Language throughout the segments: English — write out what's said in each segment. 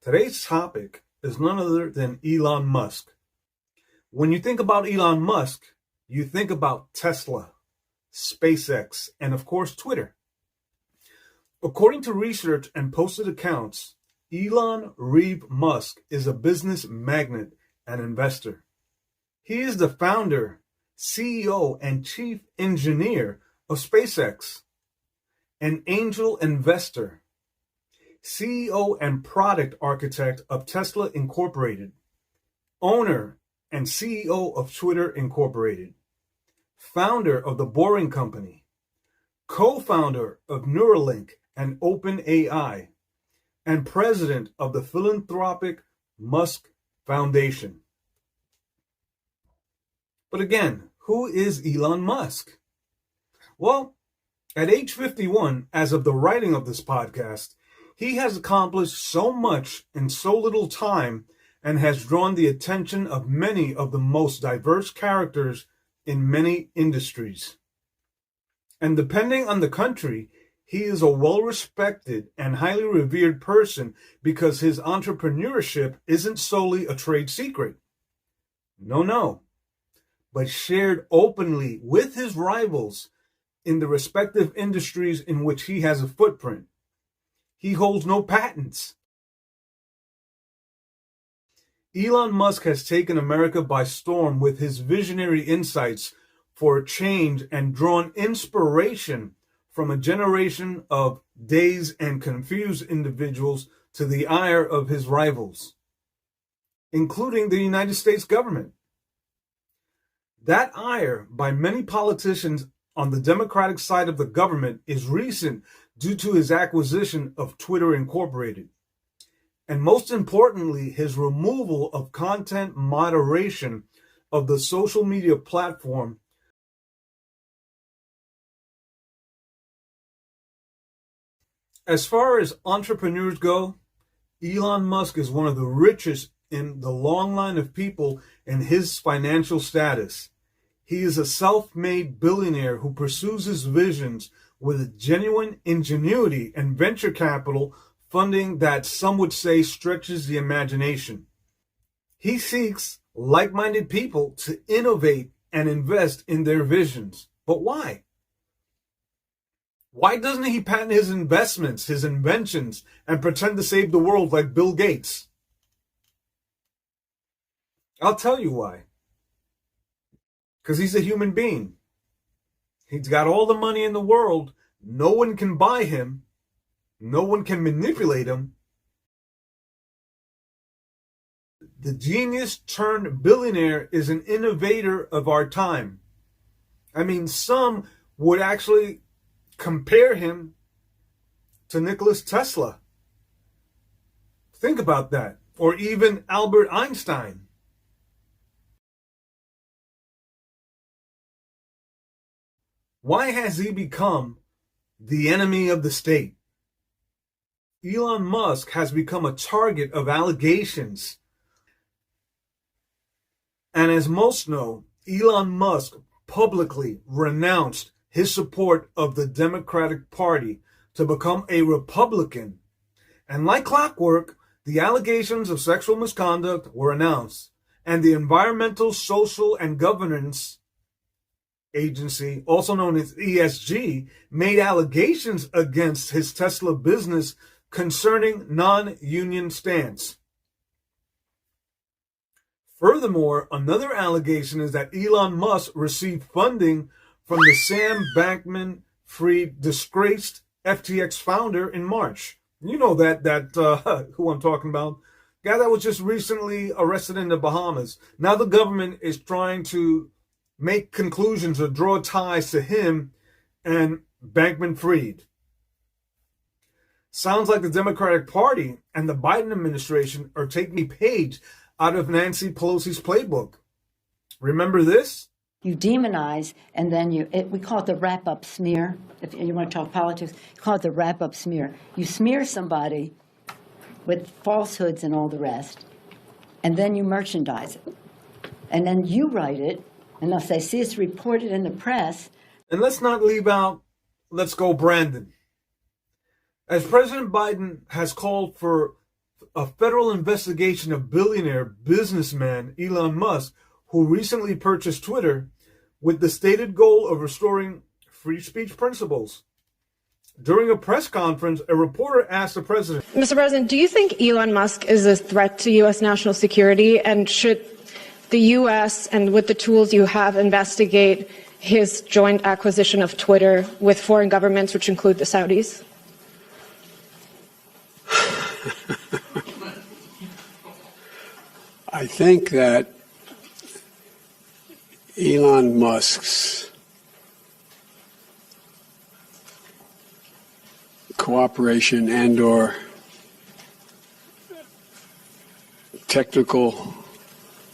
Today's topic is none other than Elon Musk. When you think about Elon Musk, you think about Tesla, SpaceX, and of course, Twitter. According to research and posted accounts, Elon Reeve Musk is a business magnate and investor. He is the founder, CEO, and chief engineer of SpaceX, an angel investor, CEO and product architect of Tesla Incorporated, owner and CEO of Twitter Incorporated, founder of The Boring Company, co-founder of Neuralink and OpenAI, and president of the philanthropic Musk Foundation. But again, who is Elon Musk? Well, at age 51, as of the writing of this podcast, he has accomplished so much in so little time and has drawn the attention of many of the most diverse characters in many industries. And depending on the country, he is a well-respected and highly revered person because his entrepreneurship isn't solely a trade secret. No, but shared openly with his rivals in the respective industries in which he has a footprint. He holds no patents. Elon Musk has taken America by storm with his visionary insights for change and drawn inspiration from a generation of dazed and confused individuals to the ire of his rivals, including the United States government. That ire by many politicians on the Democratic side of the government is recent due to his acquisition of Twitter Incorporated, and most importantly, his removal of content moderation of the social media platform. As far as entrepreneurs go, Elon Musk is one of the richest in the long line of people in his financial status. He is a self-made billionaire who pursues his visions with genuine ingenuity and venture capital funding that some would say stretches the imagination. He seeks like-minded people to innovate and invest in their visions. But why? Why doesn't he patent his investments, his inventions, and pretend to save the world like Bill Gates? I'll tell you why. Because he's a human being. He's got all the money in the world. No one can buy him. No one can manipulate him. The genius turned billionaire is an innovator of our time. I mean, some would actually compare him to Nikola Tesla. Think about that. Or even Albert Einstein. Why has he become the enemy of the state? Elon Musk has become a target of allegations. And as most know, Elon Musk publicly renounced his support of the Democratic Party to become a Republican. And like clockwork, the allegations of sexual misconduct were announced, and the Environmental, Social, and Governance Agency, also known as ESG, made allegations against his Tesla business concerning non-union stance. Furthermore, another allegation is that Elon Musk received funding from the Sam Bankman-Fried disgraced FTX founder in March. You know that who I'm talking about. Guy that was just recently arrested in the Bahamas. Now the government is trying to make conclusions or draw ties to him and Bankman-Fried. Sounds like the Democratic Party and the Biden administration are taking a page out of Nancy Pelosi's playbook. Remember this? You demonize, and then we call it the wrap-up smear. If you want to talk politics, you call it the wrap-up smear. You smear somebody with falsehoods and all the rest, and then you merchandise it. And then you write it, and they'll say, see, it's reported in the press. And let's not leave out, let's go Brandon. As President Biden has called for a federal investigation of billionaire businessman Elon Musk, who recently purchased Twitter with the stated goal of restoring free speech principles. During a press conference, a reporter asked the president, Mr. President, do you think Elon Musk is a threat to U.S. national security? And should the U.S., and with the tools you have, investigate his joint acquisition of Twitter with foreign governments, which include the Saudis? I think that Elon Musk's cooperation and/or technical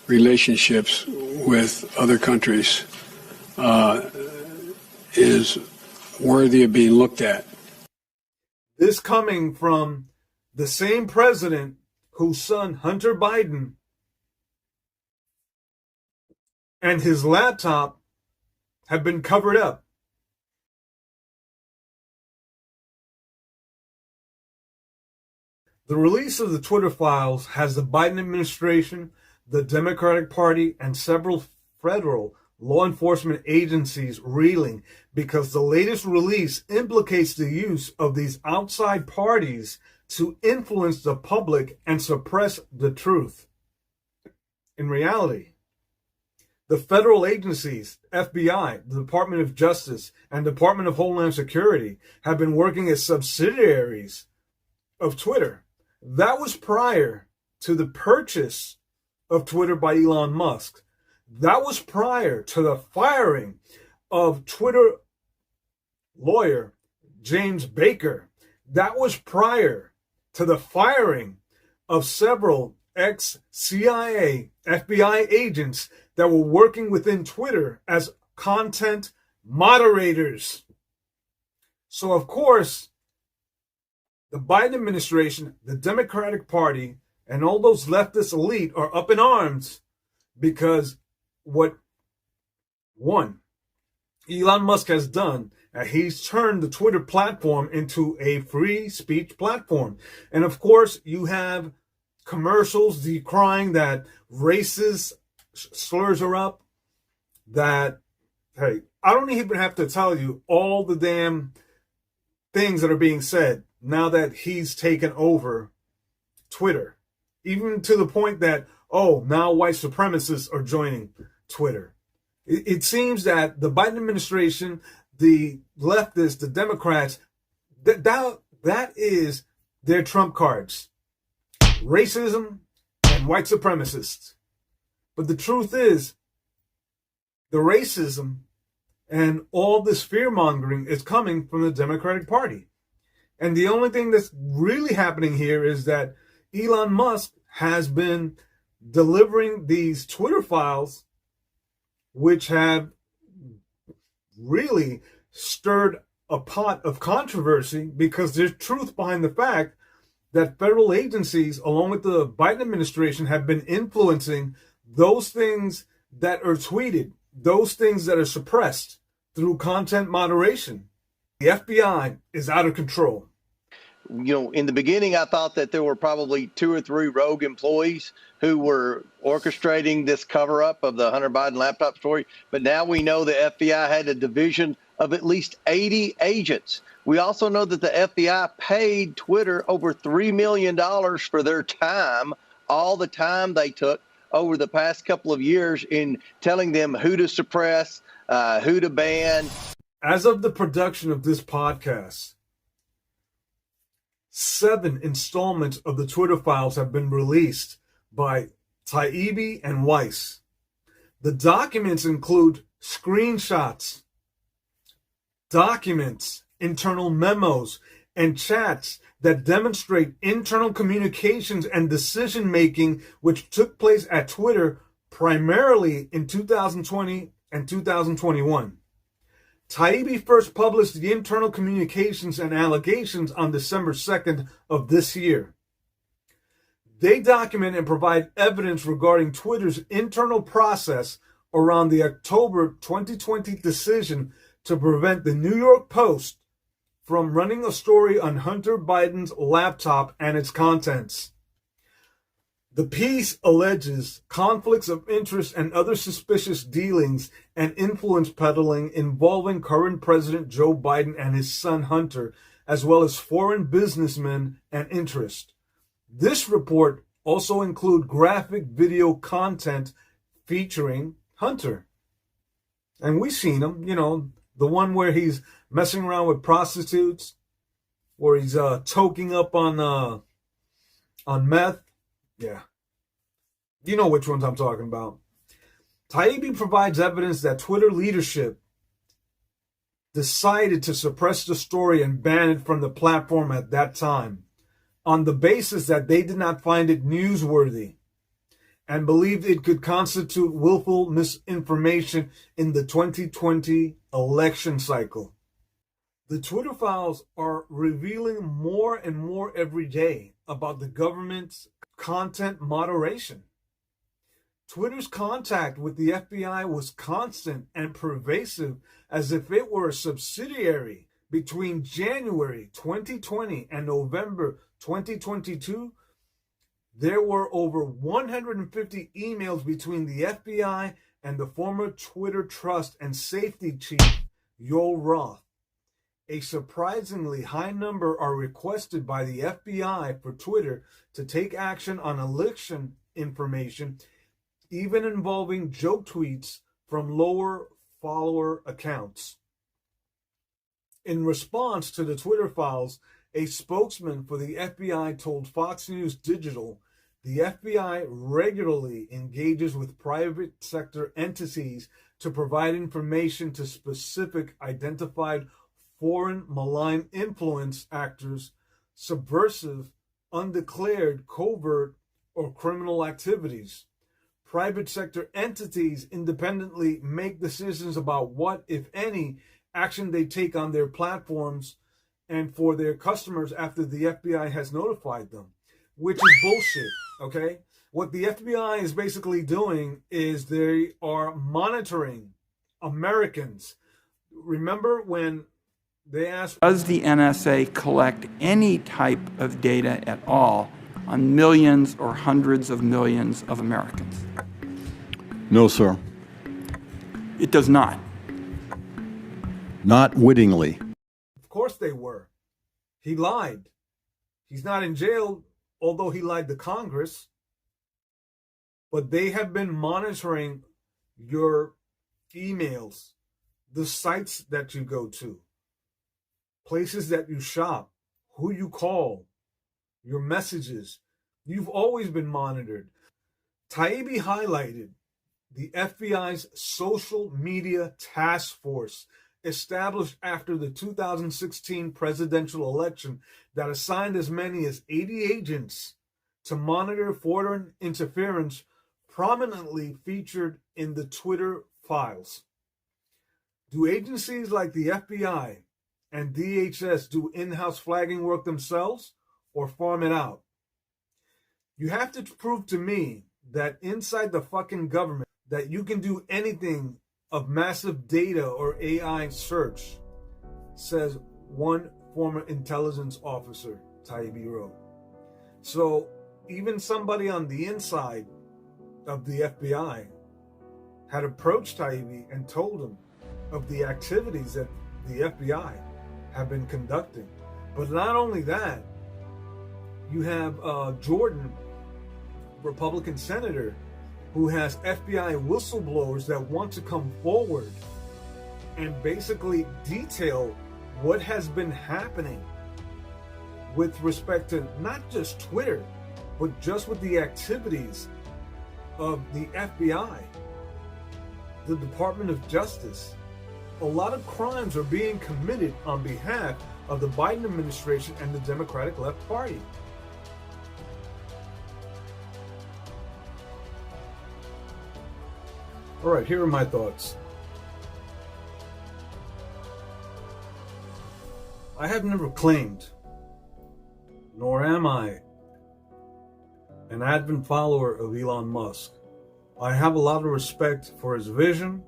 relationships with other countries is worthy of being looked at. this coming from the same president whose son, Hunter Biden, and his laptop have been covered up. The release of the Twitter files has the Biden administration, the Democratic Party, and several federal law enforcement agencies reeling because the latest release implicates the use of these outside parties to influence the public and suppress the truth. In reality, the federal agencies, FBI, the Department of Justice, and Department of Homeland Security have been working as subsidiaries of Twitter. That was prior to the purchase of Twitter by Elon Musk. That was prior to the firing of Twitter lawyer James Baker. That was prior to the firing of several ex-CIA, FBI agents that were working within Twitter as content moderators. So, of course, the Biden administration, the Democratic Party, and all those leftist elite are up in arms because what Elon Musk has done, he's turned the Twitter platform into a free speech platform. And of course, you have commercials decrying that racist slurs are up, that, hey, I don't even have to tell you all the damn things that are being said now that he's taken over Twitter. Even to the point that, oh, now white supremacists are joining Twitter. It seems that the Biden administration, the leftists, the Democrats, that is their trump cards. Racism and white supremacists. But the truth is, the racism and all this fear-mongering is coming from the Democratic Party. And the only thing that's really happening here is that Elon Musk has been delivering these Twitter files, which have really stirred a pot of controversy because there's truth behind the fact that federal agencies, along with the Biden administration, have been influencing those things that are tweeted, those things that are suppressed through content moderation. The FBI is out of control. You know, in the beginning, I thought that there were probably 2 or 3 rogue employees who were orchestrating this cover up of the Hunter Biden laptop story. But now we know the FBI had a division of at least 80 agents. We also know that the FBI paid Twitter over $3 million for their time, all the time they took over the past couple of years in telling them who to suppress, who to ban. As of the production of this podcast, 7 installments of the Twitter files have been released by Taibbi and Weiss. The documents include screenshots, documents, internal memos, and chats that demonstrate internal communications and decision-making which took place at Twitter primarily in 2020 and 2021. Taibbi first published the internal communications and allegations on December 2nd of this year. They document and provide evidence regarding Twitter's internal process around the October 2020 decision to prevent the New York Post from running a story on Hunter Biden's laptop and its contents. The piece alleges conflicts of interest and other suspicious dealings and influence peddling involving current President Joe Biden and his son Hunter, as well as foreign businessmen and interest. This report also includes graphic video content featuring Hunter. And we've seen him, the one where he's messing around with prostitutes, where he's choking up on meth. Yeah. You know which ones I'm talking about. Taibbi provides evidence that Twitter leadership decided to suppress the story and ban it from the platform at that time on the basis that they did not find it newsworthy and believed it could constitute willful misinformation in the 2020 election cycle. The Twitter files are revealing more and more every day about the government's content moderation. Twitter's contact with the FBI was constant and pervasive, as if it were a subsidiary. Between January 2020 and November 2022, there were over 150 emails between the FBI and the former Twitter Trust and Safety Chief, Yoel Roth. A surprisingly high number are requested by the FBI for Twitter to take action on election information, even involving joke tweets from lower follower accounts. In response to the Twitter files, a spokesman for the FBI told Fox News Digital the FBI regularly engages with private sector entities to provide information to specific identified foreign malign influence actors, subversive, undeclared, covert, or criminal activities. Private sector entities independently make decisions about what, if any, action they take on their platforms and for their customers after the FBI has notified them, which is bullshit, okay? What the FBI is basically doing is they are monitoring Americans. Remember when they asked, does the NSA collect any type of data at all on millions or hundreds of millions of Americans? No, sir. It does not. Not wittingly. Of course they were. He lied. He's not in jail, although he lied to Congress. But they have been monitoring your emails, the sites that you go to, places that you shop, who you call, your messages. You've always been monitored. Taibbi highlighted the FBI's social media task force established after the 2016 presidential election that assigned as many as 80 agents to monitor foreign interference prominently featured in the Twitter files. Do agencies like the FBI and DHS do in-house flagging work themselves or farm it out? You have to prove to me that inside the fucking government that you can do anything of massive data or AI search, says one former intelligence officer, Taibbi wrote. So even somebody on the inside of the FBI had approached Taibbi and told him of the activities that the FBI have been conducting. But not only that, you have Jordan, Republican senator, who has FBI whistleblowers that want to come forward and basically detail what has been happening with respect to not just Twitter, but just with the activities of the FBI, the Department of Justice. A lot of crimes are being committed on behalf of the Biden administration and the Democratic Left Party. All right, here are my thoughts. I have never claimed, nor am I, an avid follower of Elon Musk. I have a lot of respect for his vision,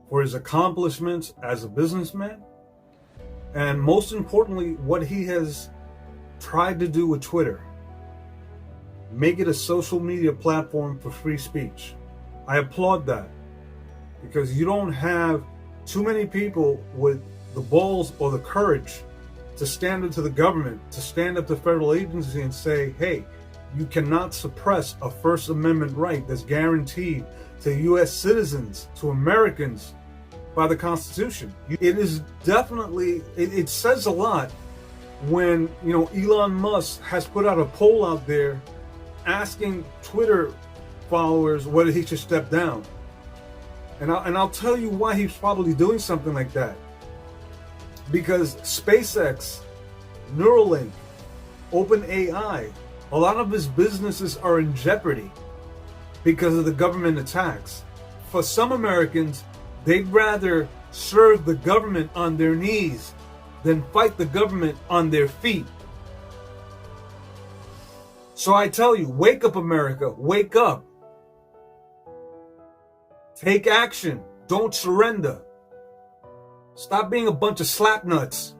for his accomplishments as a businessman, and most importantly, what he has tried to do with Twitter. make it a social media platform for free speech. I applaud that, because you don't have too many people with the balls or the courage to stand up to the government, to stand up to federal agency and say, hey, you cannot suppress a First Amendment right that's guaranteed to U.S. citizens, to Americans, by the Constitution. It is definitely, it says a lot when, Elon Musk has put out a poll out there asking Twitter followers whether he should step down. And I'll tell you why he's probably doing something like that. Because SpaceX, Neuralink, OpenAI, a lot of his businesses are in jeopardy because of the government attacks. For some Americans, they'd rather serve the government on their knees than fight the government on their feet. So I tell you, wake up, America, wake up. Take action. Don't surrender. Stop being a bunch of slapnuts.